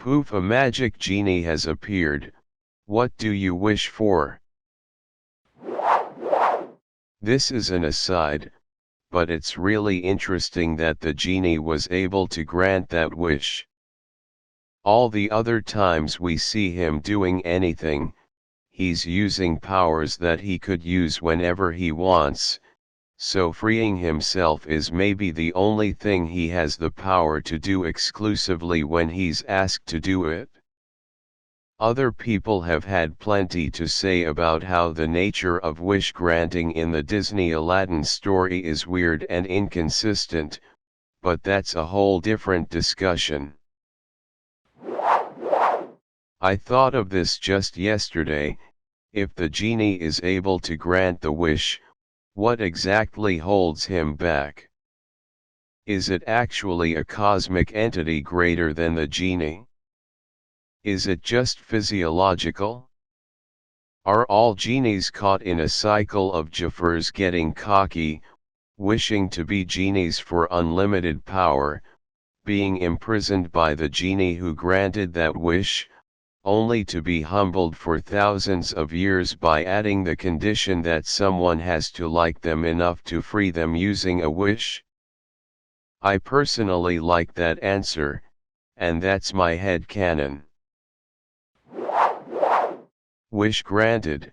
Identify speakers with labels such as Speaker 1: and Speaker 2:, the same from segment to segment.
Speaker 1: Poof, a magic genie has appeared. What do you wish for? This is an aside, but it's really interesting that the genie was able to grant that wish. All the other times we see him doing anything, he's using powers that he could use whenever he wants, so freeing himself is maybe the only thing he has the power to do exclusively when he's asked to do it. Other people have had plenty to say about how the nature of wish granting in the Disney Aladdin story is weird and inconsistent, but that's a whole different discussion. I thought of this just yesterday. If the genie is able to grant the wish, what exactly holds him back? Is it actually a cosmic entity greater than the genie? Is it just physiological? Are all genies caught in a cycle of Jaffers getting cocky, wishing to be genies for unlimited power, being imprisoned by the genie who granted that wish, only to be humbled for thousands of years by adding the condition that someone has to like them enough to free them using a wish? I personally like that answer, and that's my headcanon. Wish granted,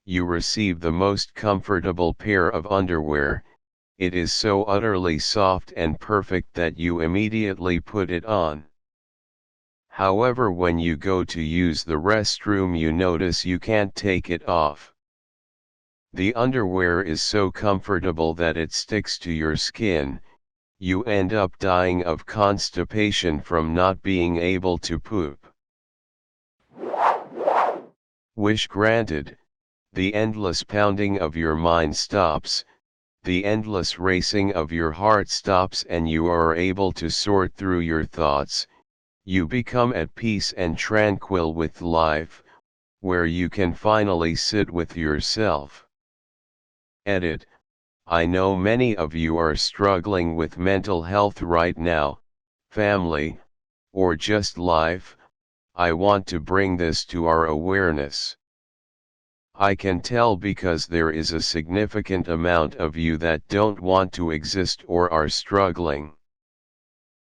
Speaker 1: you receive the most comfortable pair of underwear. It is so utterly soft and perfect that you immediately put it on. However, when you go to use the restroom, you notice you can't take it off. The underwear is so comfortable that it sticks to your skin. You end up dying of constipation from not being able to poop. Wish granted, the endless pounding of your mind stops, the endless racing of your heart stops, and you are able to sort through your thoughts. You become at peace and tranquil with life, where you can finally sit with yourself. Edit. I know many of you are struggling with mental health right now, family, or just life. I want to bring this to our awareness. I can tell because there is a significant amount of you that don't want to exist or are struggling.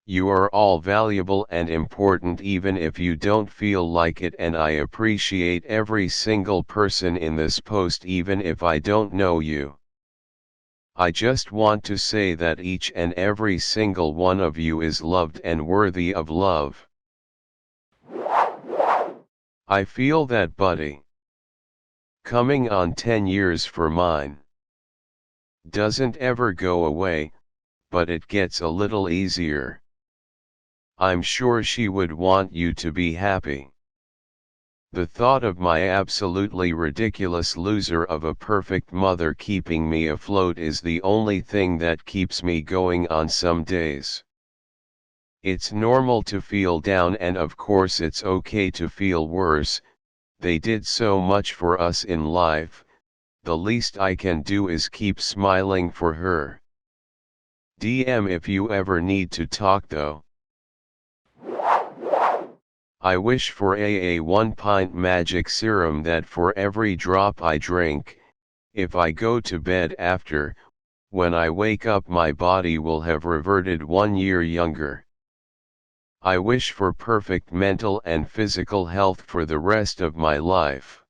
Speaker 1: You are all valuable and important even if you don't feel like it, and I appreciate every single person in this post even if I don't know you. I just want to say that each and every single one of you is loved and worthy of love. I feel that, buddy. Coming on 10 years for mine. Doesn't ever go away, but it gets a little easier. I'm sure she would want you to be happy. The thought of my absolutely ridiculous loser of a perfect mother keeping me afloat is the only thing that keeps me going on some days. It's normal to feel down, and of course it's okay to feel worse. They did so much for us in life, the least I can do is keep smiling for her. DM if you ever need to talk though. I wish for a 1-pint magic serum that for every drop I drink, if I go to bed after, when I wake up my body will have reverted 1 year younger. I wish for perfect mental and physical health for the rest of my life.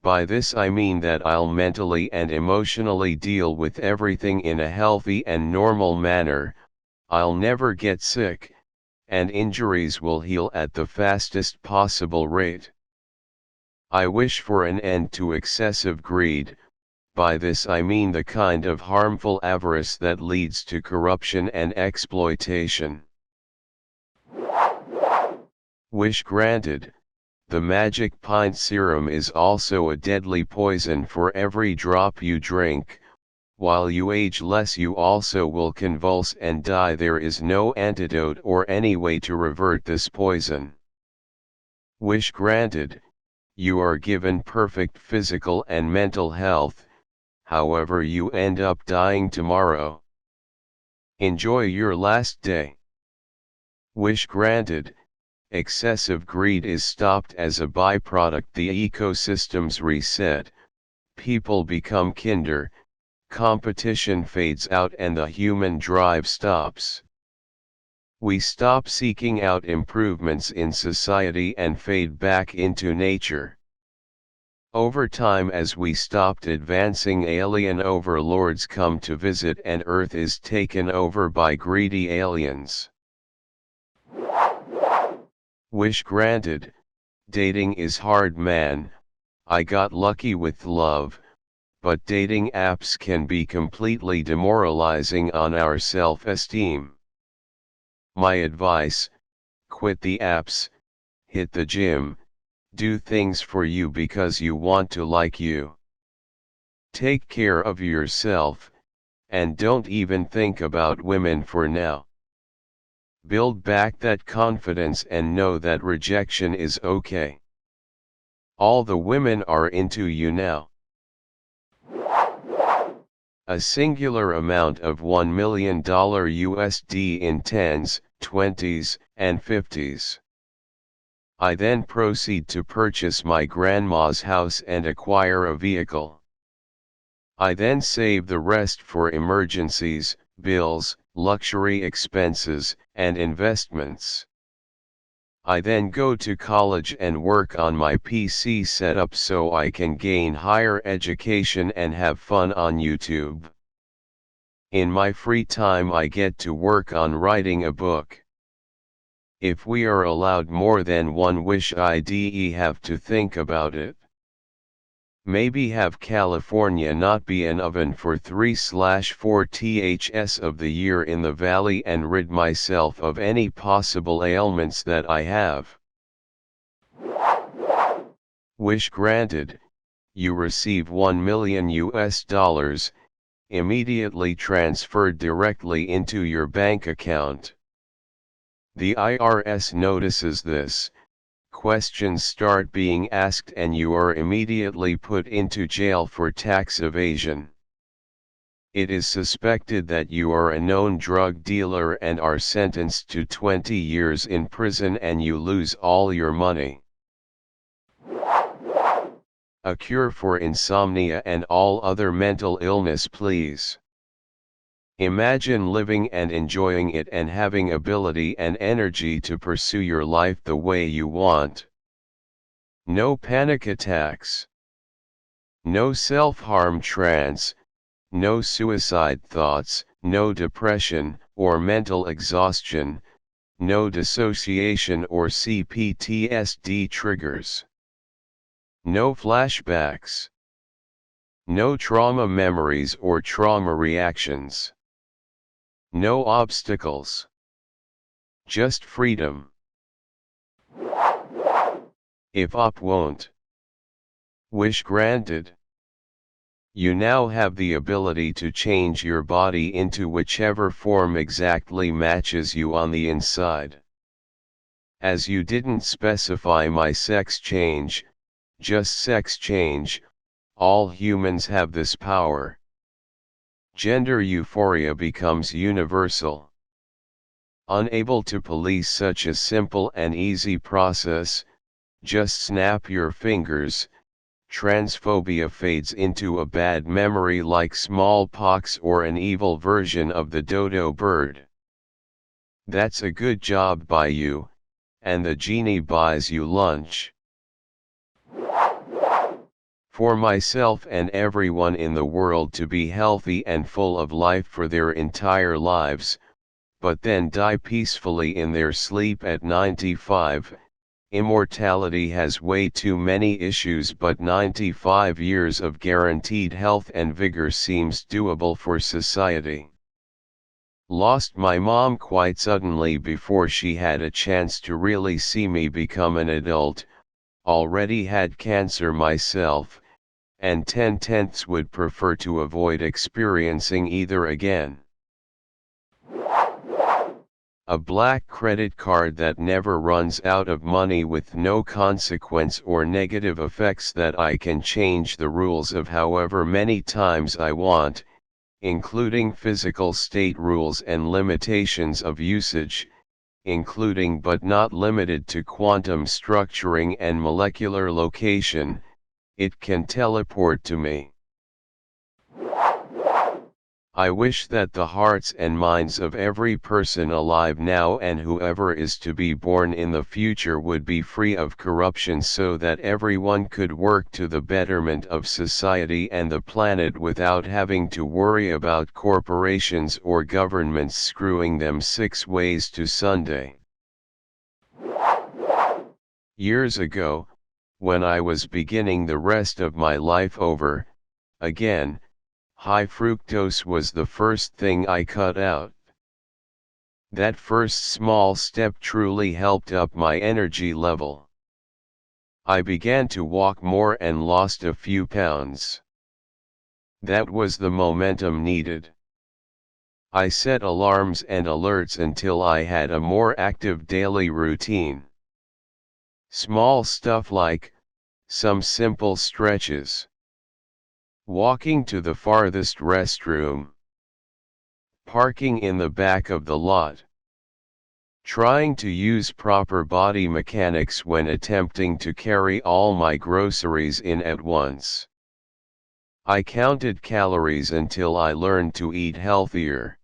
Speaker 1: By this I mean that I'll mentally and emotionally deal with everything in a healthy and normal manner, I'll never get sick, and injuries will heal at the fastest possible rate. I wish for an end to excessive greed. By this I mean the kind of harmful avarice that leads to corruption and exploitation. Wish granted, the magic pint serum is also a deadly poison for every drop you drink. While you age less, you also will convulse and die. There is no antidote or any way to revert this poison. Wish granted, you are given perfect physical and mental health, however you end up dying tomorrow. Enjoy your last day. Wish granted, excessive greed is stopped as a byproduct, the ecosystems reset, people become kinder, competition fades out and the human drive stops. We stop seeking out improvements in society and fade back into nature. Over time, as we stopped advancing, alien overlords come to visit and Earth is taken over by greedy aliens. Wish granted. Dating is hard, man. I got lucky with love, but dating apps can be completely demoralizing on our self-esteem. My advice: quit the apps, hit the gym, do things for you because you want to like you. Take care of yourself, and don't even think about women for now. Build back that confidence and know that rejection is okay. All the women are into you now. A singular amount of $1 million USD in 10s, 20s, and 50s. I then proceed to purchase my grandma's house and acquire a vehicle. I then save the rest for emergencies, bills, luxury expenses, and investments. I then go to college and work on my PC setup so I can gain higher education and have fun on YouTube. In my free time I get to work on writing a book. If we are allowed more than one wish, IDE have to think about it. Maybe have California not be an oven for 3/4 ths of the year in the valley and rid myself of any possible ailments that I have. Wish granted. You receive $1 million US, immediately transferred directly into your bank account. The IRS notices this, questions start being asked and you are immediately put into jail for tax evasion. It is suspected that you are a known drug dealer and are sentenced to 20 years in prison and you lose all your money. A cure for insomnia and all other mental illness, please. Imagine living and enjoying it and having ability and energy to pursue your life the way you want. No panic attacks. No self-harm trance, no suicide thoughts, no depression or mental exhaustion, no dissociation or CPTSD triggers. No flashbacks. No trauma memories or trauma reactions. No obstacles. Just freedom. If up won't. Wish granted. You now have the ability to change your body into whichever form exactly matches you on the inside. As you didn't specify my sex change, just sex change, all humans have this power. Gender euphoria becomes universal. Unable to police such a simple and easy process, just snap your fingers, transphobia fades into a bad memory like smallpox or an evil version of the dodo bird. That's a good job by you, and the genie buys you lunch. For myself and everyone in the world to be healthy and full of life for their entire lives, but then die peacefully in their sleep at 95. Immortality has way too many issues, but 95 years of guaranteed health and vigor seems doable for society. Lost my mom quite suddenly before she had a chance to really see me become an adult, already had cancer myself, and 10/10 would prefer to avoid experiencing either again. A black credit card that never runs out of money with no consequence or negative effects that I can change the rules of however many times I want, including physical state rules and limitations of usage, including but not limited to quantum structuring and molecular location, it can teleport to me. I wish that the hearts and minds of every person alive now and whoever is to be born in the future would be free of corruption so that everyone could work to the betterment of society and the planet without having to worry about corporations or governments screwing them 6 ways to Sunday. Years ago, when I was beginning the rest of my life over, again, high fructose was the first thing I cut out. That first small step truly helped up my energy level. I began to walk more and lost a few pounds. That was the momentum needed. I set alarms and alerts until I had a more active daily routine. Small stuff like some simple stretches, walking to the farthest restroom, parking in the back of the lot, trying to use proper body mechanics when attempting to carry all my groceries in at once. I counted calories until I learned to eat healthier.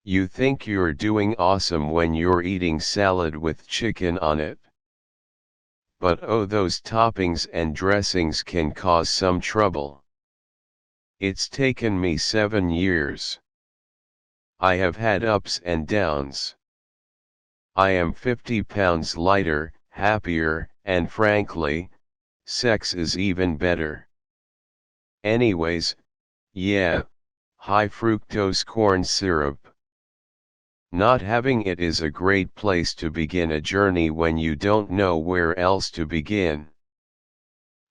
Speaker 1: You think you're doing awesome when you're eating salad with chicken on it. But oh, those toppings and dressings can cause some trouble. It's taken me 7 years. I have had ups and downs. I am 50 pounds lighter, happier, and frankly, sex is even better. Anyways, yeah, high fructose corn syrup. Not having it is a great place to begin a journey when you don't know where else to begin.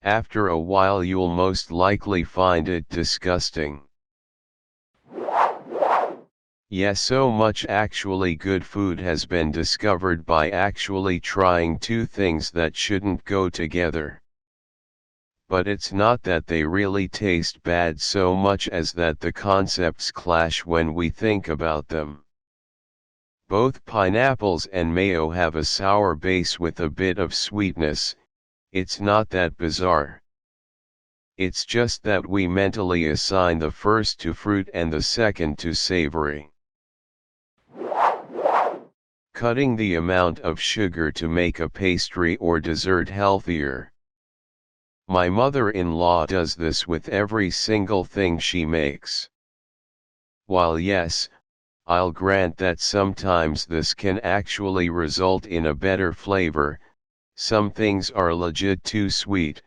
Speaker 1: After a while you'll most likely find it disgusting. Yes, so much actually good food has been discovered by actually trying 2 things that shouldn't go together. But it's not that they really taste bad so much as that the concepts clash when we think about them. Both pineapples and mayo have a sour base with a bit of sweetness. It's not that bizarre. It's just that we mentally assign the first to fruit and the second to savory. Cutting the amount of sugar to make a pastry or dessert healthier. My mother-in-law does this with every single thing she makes. While yes, I'll grant that sometimes this can actually result in a better flavor, some things are legit too sweet,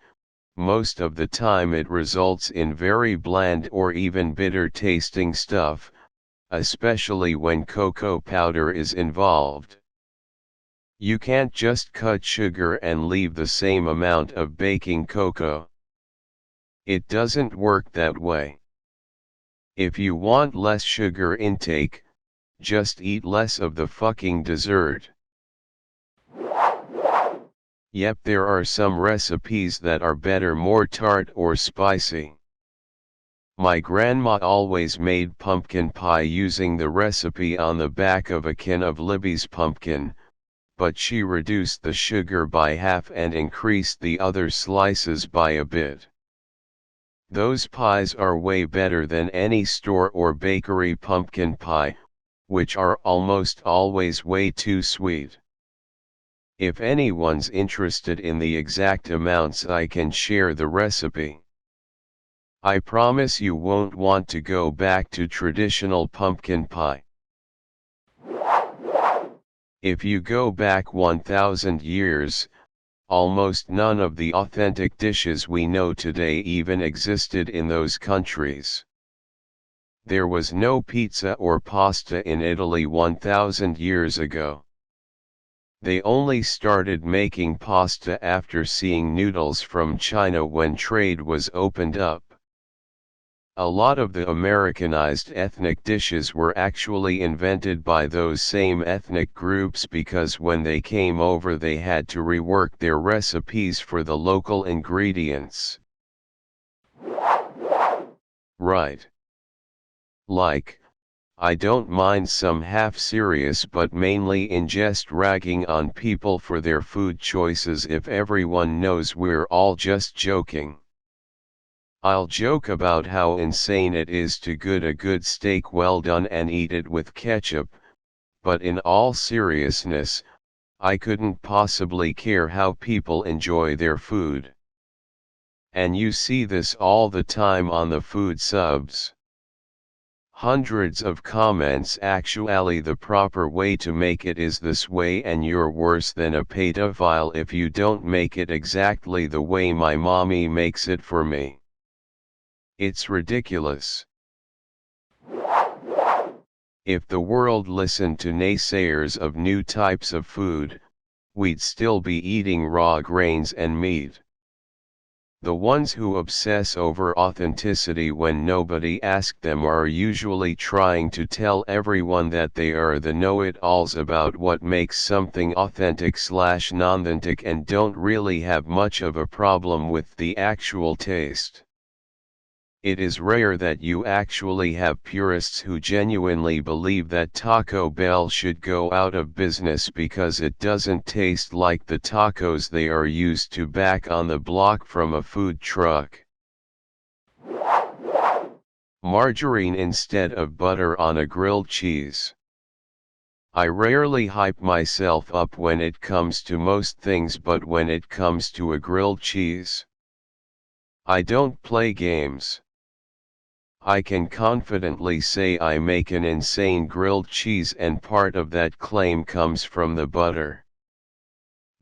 Speaker 1: most of the time it results in very bland or even bitter tasting stuff, especially when cocoa powder is involved. You can't just cut sugar and leave the same amount of baking cocoa. It doesn't work that way. If you want less sugar intake, just eat less of the fucking dessert. Yep, there are some recipes that are better, more tart or spicy. My grandma always made pumpkin pie using the recipe on the back of a can of Libby's pumpkin, but she reduced the sugar by half and increased the other slices by a bit. Those pies are way better than any store or bakery pumpkin pie, which are almost always way too sweet. If anyone's interested in the exact amounts, I can share the recipe. I promise you won't want to go back to traditional pumpkin pie. If you go back 1,000 years, almost none of the authentic dishes we know today even existed in those countries. There was no pizza or pasta in Italy 1,000 years ago. They only started making pasta after seeing noodles from China when trade was opened up. A lot of the Americanized ethnic dishes were actually invented by those same ethnic groups because when they came over they had to rework their recipes for the local ingredients. Right. Like, I don't mind some half-serious but mainly in jest ragging on people for their food choices if everyone knows we're all just joking. I'll joke about how insane it is to get a good steak well done and eat it with ketchup, but in all seriousness, I couldn't possibly care how people enjoy their food. And you see this all the time on the food subs. Hundreds of comments. Actually, the proper way to make it is this way, and you're worse than a pedophile if you don't make it exactly the way my mommy makes it for me. It's ridiculous. If the world listened to naysayers of new types of food, we'd still be eating raw grains and meat. The ones who obsess over authenticity when nobody asked them are usually trying to tell everyone that they are the know-it-alls about what makes something authentic/non-authentic and don't really have much of a problem with the actual taste. It is rare that you actually have purists who genuinely believe that Taco Bell should go out of business because it doesn't taste like the tacos they are used to back on the block from a food truck. Margarine instead of butter on a grilled cheese. I rarely hype myself up when it comes to most things, but when it comes to a grilled cheese, I don't play games. I can confidently say I make an insane grilled cheese, and part of that claim comes from the butter.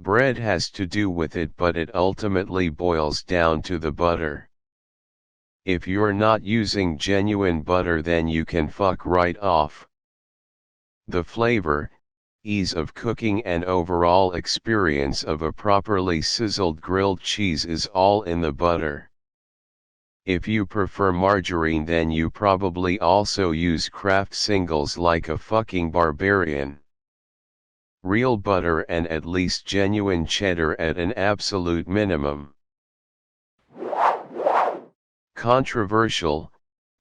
Speaker 1: Bread has to do with it, but it ultimately boils down to the butter. If you're not using genuine butter, then you can fuck right off. The flavor, ease of cooking and overall experience of a properly sizzled grilled cheese is all in the butter. If you prefer margarine, then you probably also use Kraft singles like a fucking barbarian. Real butter and at least genuine cheddar at an absolute minimum. Controversial,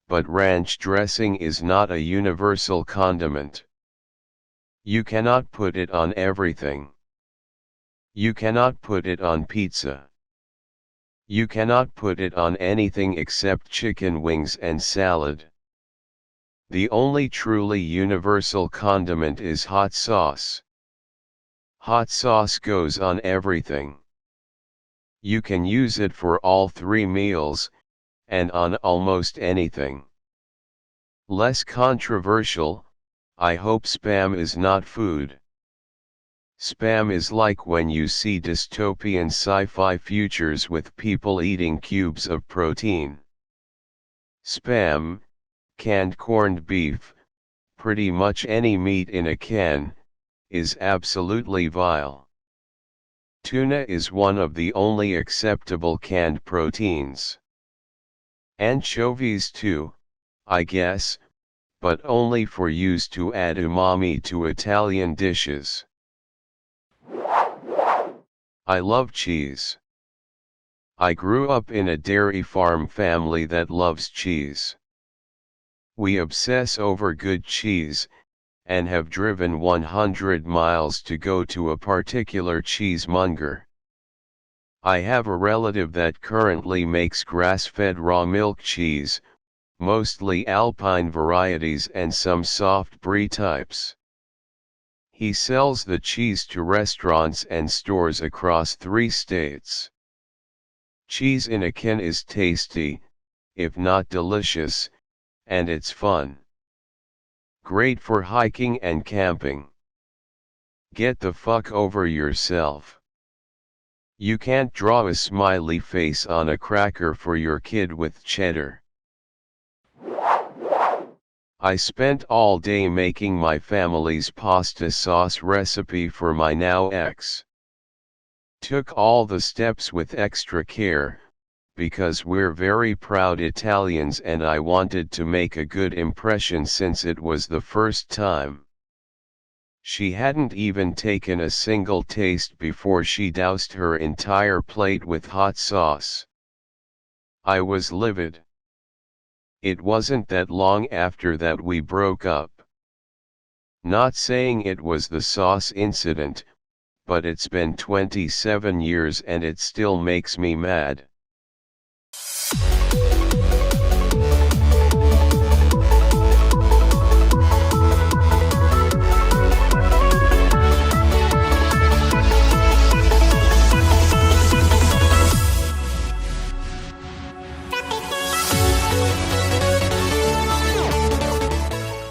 Speaker 1: but ranch dressing is not a universal condiment. You cannot put it on everything. You cannot put it on pizza. You cannot put it on anything except chicken wings and salad. The only truly universal condiment is hot sauce. Hot sauce goes on everything. You can use it for all 3 meals, and on almost anything. Less controversial, I hope Spam is not food. Spam is like when you see dystopian sci-fi futures with people eating cubes of protein. Spam, canned corned beef, pretty much any meat in a can, is absolutely vile. Tuna is one of the only acceptable canned proteins. Anchovies too, I guess, but only for use to add umami to Italian dishes. I love cheese. I grew up in a dairy farm family that loves cheese. We obsess over good cheese, and have driven 100 miles to go to a particular cheesemonger. I have a relative that currently makes grass-fed raw milk cheese, mostly Alpine varieties and some soft brie types. He sells the cheese to restaurants and stores across 3 states. Cheese in a can is tasty, if not delicious, and it's fun. Great for hiking and camping. Get the fuck over yourself. You can't draw a smiley face on a cracker for your kid with cheddar. I spent all day making my family's pasta sauce recipe for my now ex. Took all the steps with extra care, because we're very proud Italians and I wanted to make a good impression since it was the first time. She hadn't even taken a single taste before she doused her entire plate with hot sauce. I was livid. It wasn't that long after that we broke up. Not saying it was the sauce incident, but it's been 27 years and it still makes me mad.